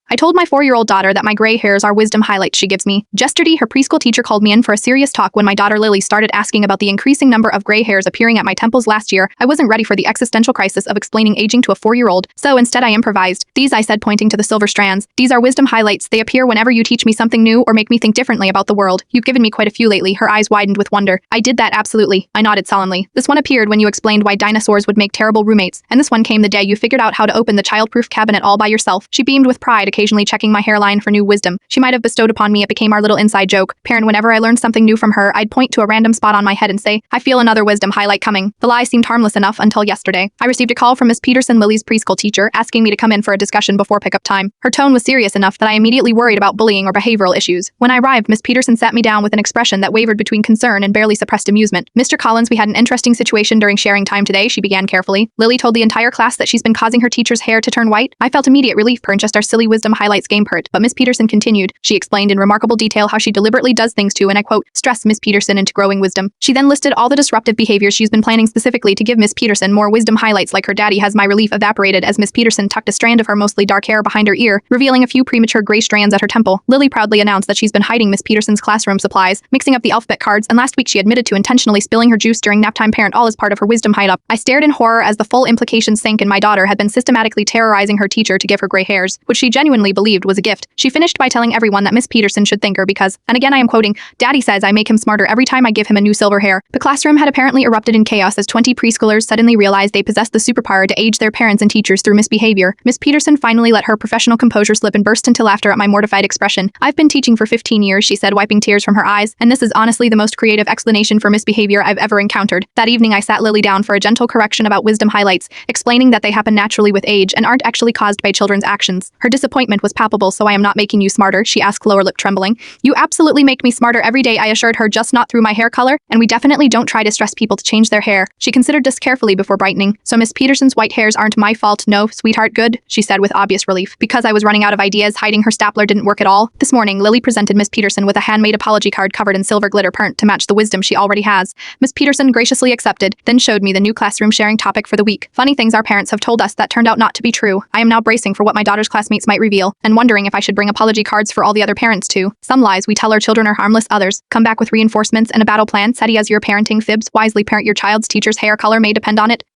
I told my 4-year-old daughter that my gray hairs are wisdom highlights she gives me. Yesterday, her preschool teacher called me in for a serious talk when my daughter Lily started asking about the increasing number of gray hairs appearing at my temples last year. I wasn't ready for the existential crisis of explaining aging to a 4-year-old, so instead I improvised. These, I said, pointing to the silver strands. These are wisdom highlights. They appear whenever you teach me something new or make me think differently about the world. You've given me quite a few lately. Her eyes widened with wonder. I did that, absolutely. I nodded solemnly. This one appeared when you explained why dinosaurs would make terrible roommates, and this one came the day you figured out how to open the child-proof cabinet all by yourself. She beamed with pride, occasionally checking my hairline for new wisdom she might have bestowed upon me. It became our little inside joke. Parent, whenever I learned something new from her, I'd point to a random spot on my head and say, I feel another wisdom highlight coming. The lie seemed harmless enough until yesterday. I received a call from Miss Peterson, Lily's preschool teacher, asking me to come in for a discussion before pickup time. Her tone was serious enough that I immediately worried about bullying or behavioral issues. When I arrived, Miss Peterson sat me down with an expression that wavered between concern and barely suppressed amusement. Mr. Collins, we had an interesting situation during sharing time today, she began carefully. Lily told the entire class that she's been causing her teacher's hair to turn white. I felt immediate relief per just our silly wisdom highlights game pert, but Miss Peterson continued. She explained in remarkable detail how she deliberately does things to, and I quote, stress Miss Peterson into growing wisdom. She then listed all the disruptive behaviors she's been planning specifically to give Miss Peterson more wisdom highlights like her daddy has. My relief evaporated as Miss Peterson tucked a strand of her mostly dark hair behind her ear, revealing a few premature gray strands at her temple. Lily proudly announced that she's been hiding Miss Peterson's classroom supplies, mixing up the alphabet cards, and last week she admitted to intentionally spilling her juice during naptime. Parent, all as part of her wisdom hide-up. I stared in horror as the full implications sank in. My daughter had been systematically terrorizing her teacher to give her gray hairs, which she genuinely believed was a gift. She finished by telling everyone that Miss Peterson should thank her because, and again I am quoting, Daddy says I make him smarter every time I give him a new silver hair. The classroom had apparently erupted in chaos as 20 preschoolers suddenly realized they possessed the superpower to age their parents and teachers through misbehavior. Miss Peterson finally let her professional composure slip and burst into laughter at my mortified expression. I've been teaching for 15 years, she said, wiping tears from her eyes, and this is honestly the most creative explanation for misbehavior I've ever encountered. That evening I sat Lily down for a gentle correction about wisdom highlights, explaining that they happen naturally with age and aren't actually caused by children's actions. Her disappointment was palpable. So I am not making you smarter, she asked, lower lip trembling. You absolutely make me smarter every day, I assured her, just not through my hair color, and we definitely don't try to stress people to change their hair. She considered this carefully before brightening. So Miss Peterson's white hairs aren't my fault, no, sweetheart, good, she said with obvious relief. Because I was running out of ideas, hiding her stapler didn't work at all. This morning, Lily presented Miss Peterson with a handmade apology card covered in silver glitter pernt to match the wisdom she already has. Miss Peterson graciously accepted, then showed me the new classroom sharing topic for the week. Funny things our parents have told us that turned out not to be true. I am now bracing for what my daughter's classmates might reveal, and wondering if I should bring apology cards for all the other parents too. Some lies we tell our children are harmless, others come back with reinforcements and a battle plan. SETI as your parenting fibs. Wisely parent your child's teacher's hair color may depend on it.